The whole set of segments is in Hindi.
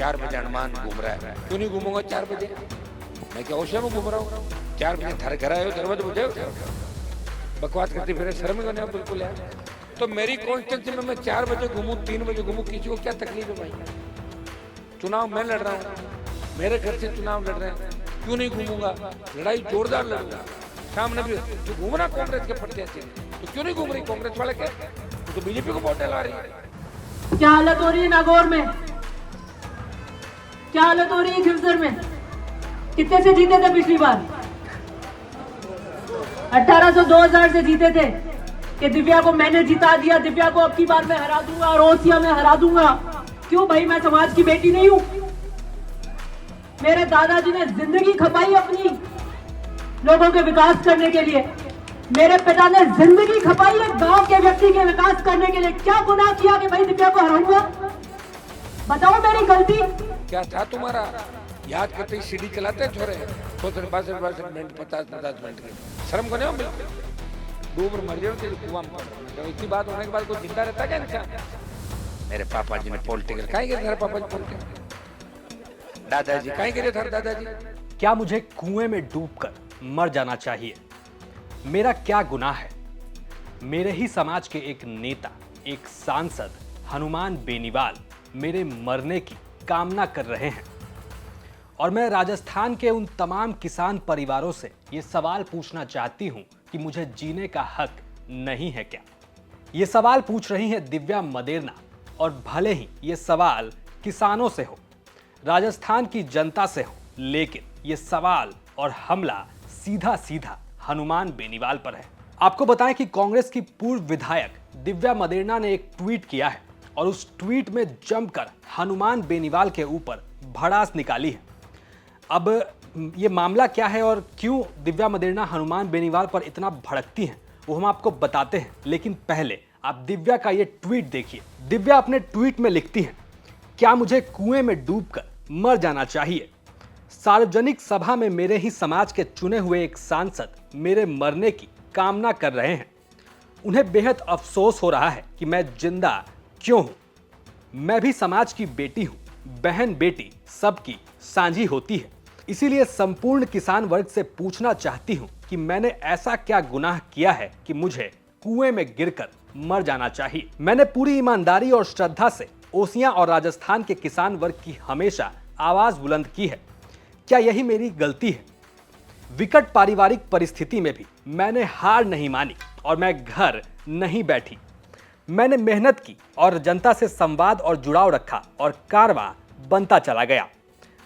4 बजे हनुमान घूम रहा है, क्यों नहीं घूमूंगा 4 बजे? मैं क्या ओशा में घूम रहा हूँ? 4 बजे थारे घर आयो, दरवाजे बुझे बकवास करती फिर, शर्म ही नहीं बिल्कुल यार। तो मेरी कॉन्स्टिट्यूंसी में मैं 4 बजे घूमूं, 3 बजे घूमूं, किसी को क्या तकलीफ है भाई? चुनाव मैं लड़ रहा हूँ, मेरे घर से चुनाव लड़ रहे हैं, क्यों नहीं घूमूंगा? लड़ाई जोरदार लड़ूंगा। सामने भी तू घूमना कांग्रेस के प्रत्याशी, तो क्यों नहीं घूम रही कांग्रेस वाले? क्या तो बीजेपी को वोट डलवा रही है? क्या हालत हो रही है नागौर में? क्या हालत हो रही है खिवसर में? कितने से जीते थे पिछली बार? 1800 2000 से जीते थे कि दिव्या को मैंने जिता दिया, दिव्या को अब की बार मैं हरा दूंगा और ओसिया में हरा दूंगा। क्यों भाई, मैं समाज की बेटी नहीं हूं? मेरे दादाजी ने जिंदगी खपाई अपनी लोगों के विकास करने के लिए। मेरे पिता ने जिंदगी खपाई है गांव के व्यक्ति के विकास करने के लिए। क्या गुनाह किया कि भाई दिव्या को हराऊंगा? बताओ मेरी गलती क्या था तुम्हारा? याद करते ही सीढ़ी चलाते छोरे, 62 मिनट 50 मिनट के, शर्म को नहीं हो? बिल्कुल डूब मर जाओ तेरे कुआं में। तो इतनी बात होने के बाद कोई जिंदा रहता क्या इंसान? मेरे पापा जी ने पॉलिटिकल कहीं गए? तेरे पापा जी पॉलिटिकल, दादाजी कहीं गए थे? दादाजी क्या मुझे कुएं में डूबकर मर जाना चाहिए? मेरा क्या गुनाह है? मेरे ही समाज के एक नेता, एक सांसद हनुमान बेनीवाल मेरे मरने की कामना कर रहे हैं और मैं राजस्थान के उन तमाम किसान परिवारों से ये सवाल पूछना चाहती हूं कि मुझे जीने का हक नहीं है क्या? ये सवाल पूछ रही है दिव्या मदेरना और भले ही ये सवाल किसानों से हो, राजस्थान की जनता से हो, लेकिन ये सवाल और हमला सीधा सीधा हनुमान बेनीवाल पर है। आपको बताएं कि कांग्रेस की पूर्व विधायक दिव्या मदेरना ने एक ट्वीट किया है और उस ट्वीट में जमकर हनुमान बेनीवाल के ऊपर भड़ास निकाली है। अब ये मामला क्या है और क्यों दिव्या मदेरना हनुमान बेनीवाल पर इतना भड़कती हैं, वो हम आपको बताते हैं, लेकिन पहले आप दिव्या का ये ट्वीट देखिए। दिव्या अपने ट्वीट में लिखती हैं, क्या मुझे कुएं में डूबकर मर जाना चाहिए? सार्वजनिक सभा में मेरे ही समाज के चुने हुए एक सांसद मेरे मरने की कामना कर रहे हैं। उन्हें बेहद अफसोस हो रहा है कि मैं जिंदा क्यों हूं। मैं भी समाज की बेटी हूं, बहन बेटी सबकी साझी होती है। इसीलिए संपूर्ण किसान वर्ग से पूछना चाहती हूं कि मैंने ऐसा क्या गुनाह किया है कि मुझे कुएं में गिरकर मर जाना चाहिए। मैंने पूरी ईमानदारी और श्रद्धा से ओसियां और राजस्थान के किसान वर्ग की हमेशा आवाज बुलंद की है। क्या यही मेरी गलती है? विकट पारिवारिक परिस्थिति में भी मैंने हार नहीं मानी और मैं घर नहीं बैठी। मैंने मेहनत की और जनता से संवाद और जुड़ाव रखा और कारवां बनता चला गया।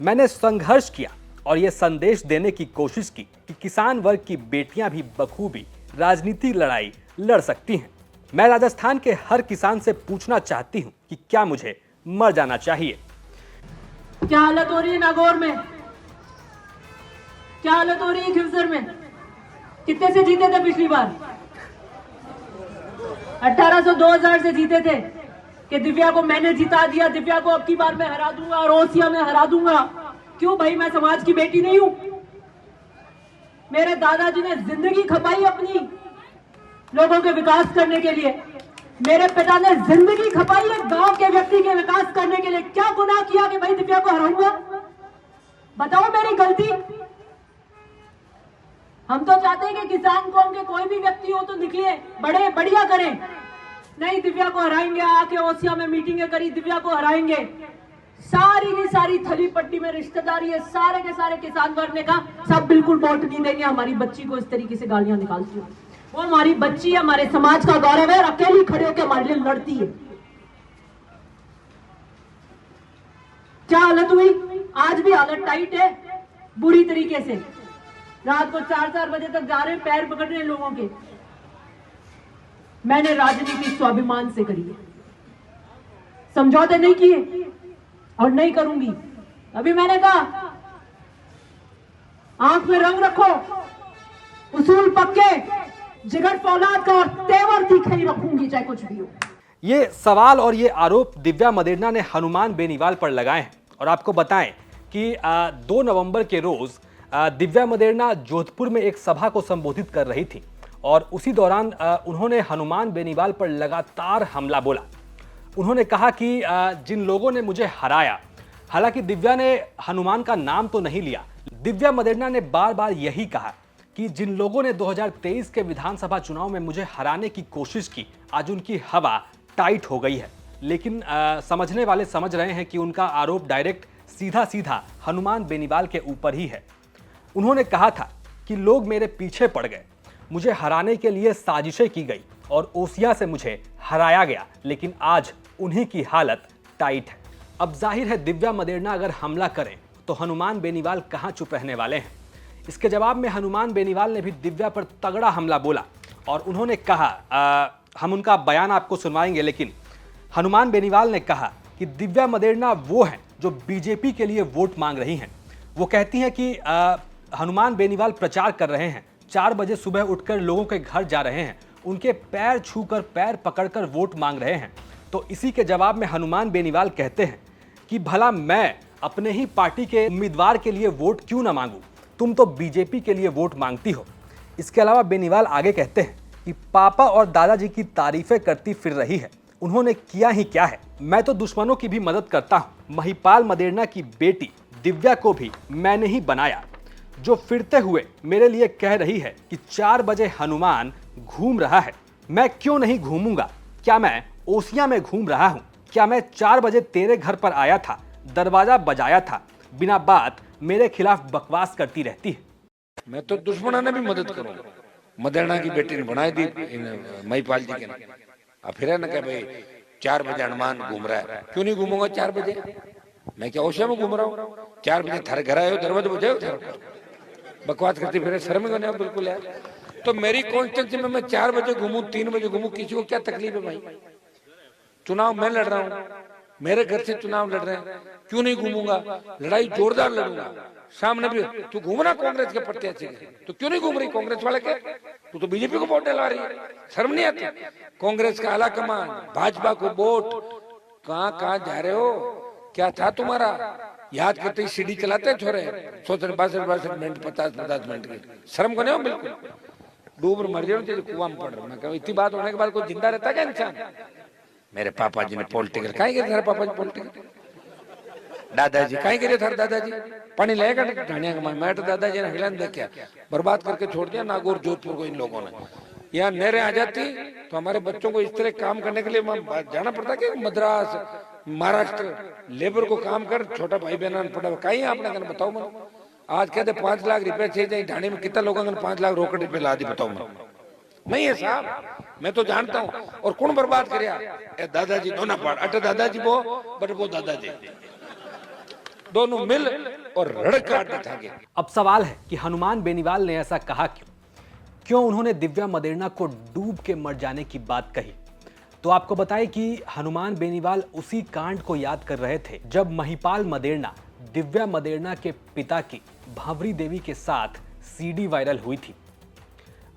मैंने संघर्ष किया और यह संदेश देने की कोशिश की कि किसान वर्ग की बेटियां भी बखूबी राजनीतिक लड़ाई लड़ सकती हैं। मैं राजस्थान के हर किसान से पूछना चाहती हूं कि क्या मुझे मर जाना चाहिए? क्या हालत हो रही है नागौर में? क्या हालत हो रही है खिवसर में? कितने से जीते थे पिछली बार? 1800 2000 से जीते थे कि दिव्या को मैंने जिता दिया, दिव्या को अब की बार मैं हरा दूंगा और ओसिया में हरा दूंगा। क्यों भाई, मैं समाज की बेटी नहीं हूं? मेरे दादाजी ने जिंदगी खपाई अपनी लोगों के विकास करने के लिए। मेरे पिता ने जिंदगी खपाई है गांव के व्यक्ति के विकास करने के लिए। क्या गुनाह किया कि भाई दिव्या को हराऊंगा? बताओ मेरी गलती। हम तो चाहते हैं कि किसान कौम के कोई भी व्यक्ति हो तो निकले, बड़े बढ़िया करें। नहीं, दिव्या को हराएंगे, आके ओसिया में मीटिंगें करी, दिव्या को हराएंगे। सारी की सारी थली पट्टी में रिश्तेदारी है, सारे के सारे किसान वर्ग ने कहा सब बिल्कुल वोट नहीं देंगे हमारी बच्ची को। इस तरीके से गालियां निकालती है। वो हमारी बच्ची है, हमारे समाज का गौरव है, अकेली खड़े होकर हमारे लिए लड़ती है। क्या हालत हुई? आज भी हालत टाइट है बुरी तरीके से। रात को 4-4 बजे तक जा रहे हैं, पैर पकड़ रहे हैं लोगों के। मैंने राजनीति स्वाभिमान से करी है, समझौते नहीं किए और नहीं करूंगी। अभी मैंने कहा आंख में रंग रखो, उसूल पक्के, जिगर फौलाद का और तेवर तीखे ही रखूंगी चाहे कुछ भी हो। ये सवाल और ये आरोप दिव्या मदेरना ने हनुमान बेनीवाल पर लगाए हैं और आपको बताएं कि 2 नवंबर के रोज दिव्या मदेरना जोधपुर में एक सभा को संबोधित कर रही थी और उसी दौरान उन्होंने हनुमान बेनीवाल पर लगातार हमला बोला। उन्होंने कहा कि जिन लोगों ने मुझे हराया हालांकि दिव्या ने हनुमान का नाम तो नहीं लिया। दिव्या मदेरणा ने बार बार यही कहा कि जिन लोगों ने 2023 के विधानसभा चुनाव में मुझे हराने की कोशिश की, आज उनकी हवा टाइट हो गई है। लेकिन समझने वाले समझ रहे हैं कि उनका आरोप डायरेक्ट सीधा सीधा हनुमान बेनीवाल के ऊपर ही है। उन्होंने कहा था कि लोग मेरे पीछे पड़ गए, मुझे हराने के लिए साजिशें की गई और ओसियां से मुझे हराया गया, लेकिन आज उन्हीं की हालत टाइट है। अब जाहिर है दिव्या मदेरणा अगर हमला करें तो हनुमान बेनीवाल कहां चुप रहने वाले हैं। इसके जवाब में हनुमान बेनीवाल ने भी दिव्या पर तगड़ा हमला बोला और उन्होंने कहा, हम उनका बयान आपको सुनवाएंगे, लेकिन हनुमान बेनीवाल ने कहा कि दिव्या मदेरणा वो हैं जो बीजेपी के लिए वोट मांग रही हैं। वो कहती हैं कि हनुमान बेनीवाल प्रचार कर रहे हैं, 4 बजे सुबह उठकर लोगों के घर जा रहे हैं, उनके पैर छूकर पैर पकड़कर वोट मांग रहे हैं। तो इसी के जवाब में हनुमान बेनीवाल कहते हैं कि भला मैं अपने ही पार्टी के उम्मीदवार के लिए वोट क्यों ना मांगूं, तुम तो बीजेपी के लिए वोट मांगती हो। इसके अलावा बेनीवाल आगे कहते हैं कि पापा और दादाजी की तारीफें करती फिर रही है, उन्होंने किया ही क्या है, मैं तो दुश्मनों की भी मदद करता हूं। महिपाल मदेरणा की बेटी दिव्या को भी मैंने ही बनाया, जो फिरते हुए मेरे लिए कह रही है कि 4 बजे हनुमान घूम रहा है। मैं क्यों नहीं घूमूंगा? क्या मैं ओसियां में घूम रहा हूं? क्या मैं 4 बजे तेरे घर पर आया था, दरवाजा बजाया था? बिना बात मेरे खिलाफ बकवास करती रहती है। मैं तो दुश्मनों ने भी मदद करूं। मदेरणा की बेटी ने बनाई दी महिपाल जी के, अब फिर है ना क्या भाई 4 बजे हनुमान घूम रहा है, क्यों नहीं घूमूंगा 4 बजे? मैं क्या ओसिया में घूम रहा हूँ? 4 बजे थारे घर आए हो, दरवाजा बजाओ, बकवास करती फिर शर्म नहीं हो बिल्कुल यार। तो मेरी कॉन्स्टिट्यूंसी में मैं 4 बजे घूमूं, 3 बजे घूमूं, किसी को क्या तकलीफ है भाई? चुनाव मैं लड़ रहा हूँ, मेरे घर से चुनाव लड़ रहे हैं, क्यों नहीं घूमूंगा? लड़ाई जोरदार लड़ूंगा। सामने भी तू घूमना कांग्रेस के प्रत्याशी, तो क्यों नहीं घूम रही कांग्रेस वाले के? तू तो बीजेपी को वोट डलवा रही है, शर्म नहीं आती? कांग्रेस का आला कमान, भाजपा को वोट, कहाँ जा रहे हो? क्या था तुम्हारा? याद करते ही सीडी चलाते हैं छोरे, 62 मिनट 50 मिनट की, शर्म को नहीं हो बिल्कुल? डूब मर जाओ कुआं में पड़ रहा। मैं कहूँ इतनी बात होने के बाद कोई जिंदा रहता है क्या इंसान? मेरे पापा जी ने पॉलिटिकल कहीं गिरे थारे पापा जी पॉलिटिकल, दादाजी कहीं गिरे थारे दादाजी पानी लेगा ढाणिया का मैं तो दादाजी ने हिलन देख क्या बर्बाद करके छोड़ दिया नागौर जोधपुर को इन लोगों ने। यहाँ नहरें आ जाती तो हमारे बच्चों को इस तरह काम करने के लिए जाना पड़ता कि मद्रास महाराष्ट्र लेबर को काम कर, छोटा भाई बहन पड़ा कहीं आपने कहना बताओ मैं आज कहते 5 लाख रुपए चाहिए ढाणी में, कितना लोगों ने 5 लाख रोकड़ रुपए ला दी बताओ मैं? नहीं है साहब, मैं तो जानता हूँ। और कौन बर्बाद कर दादाजी दोनों पाड़ अट दादाजी वो दादाजी दोनों मिल और रड़क काटने थे। अब सवाल है कि हनुमान बेनीवाल ने ऐसा कहा क्यों उन्होंने दिव्या मदेरणा को डूब के मर जाने की बात कही? तो आपको बताएं कि हनुमान बेनीवाल उसी कांड को याद कर रहे थे जब महिपाल मदेरणा दिव्या मदेरणा के पिता की भावरी देवी के साथ सीडी वायरल हुई थी।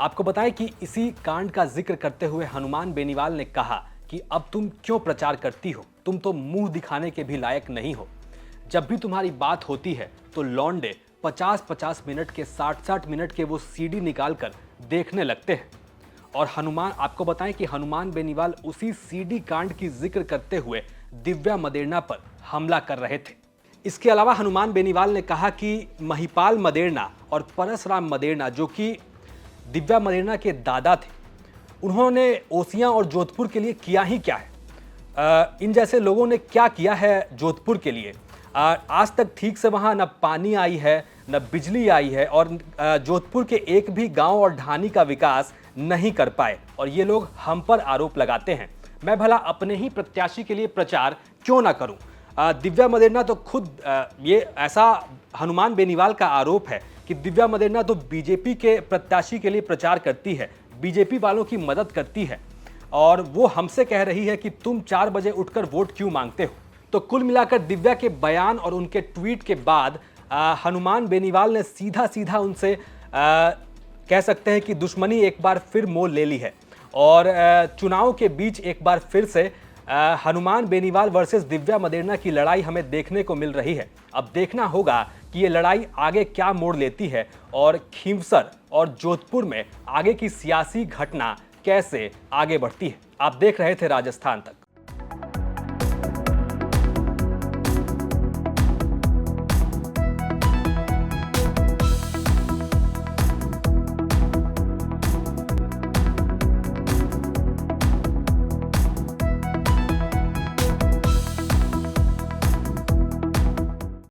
आपको बताएं कि इसी कांड का जिक्र करते हुए हनुमान बेनीवाल ने कहा कि अब तुम क्यों प्रचार करती हो, तुम तो मुंह दिखाने के भी लायक नहीं हो। जब भी तुम्हारी बात होती है तो लौंडे 50-50 मिनट के 60-60 मिनट के वो सीडी निकालकर देखने लगते हैं। और हनुमान, आपको बताएं कि हनुमान बेनीवाल उसी सीडी कांड की जिक्र करते हुए दिव्या मदेरणा पर हमला कर रहे थे। इसके अलावा हनुमान बेनीवाल ने कहा कि महिपाल मदेरणा और परसराम मदेरणा, जो कि दिव्या मदेरणा के दादा थे, उन्होंने ओसियां और जोधपुर के लिए किया ही क्या है? इन जैसे लोगों ने क्या किया है जोधपुर के लिए? आज तक ठीक से वहाँ न पानी आई है, न बिजली आई है, और जोधपुर के एक भी गांव और ढाणी का विकास नहीं कर पाए। और ये लोग हम पर आरोप लगाते हैं। मैं भला अपने ही प्रत्याशी के लिए प्रचार क्यों ना करूं? दिव्या मदेरणा तो खुद ये ऐसा हनुमान बेनीवाल का आरोप है कि दिव्या मदेरणा तो बीजेपी के प्रत्याशी के लिए प्रचार करती है, बीजेपी वालों की मदद करती है, और वो हमसे कह रही है कि तुम 4 बजे उठकर वोट क्यों मांगते हो। तो कुल मिलाकर दिव्या के बयान और उनके ट्वीट के बाद हनुमान बेनीवाल ने सीधा सीधा उनसे कह सकते हैं कि दुश्मनी एक बार फिर मोल ले ली है। और चुनाव के बीच एक बार फिर से हनुमान बेनीवाल वर्सेस दिव्या मदेरणा की लड़ाई हमें देखने को मिल रही है। अब देखना होगा कि ये लड़ाई आगे क्या मोड़ लेती है और खींवसर और जोधपुर में आगे की सियासी घटना कैसे आगे बढ़ती है। आप देख रहे थे राजस्थान तक।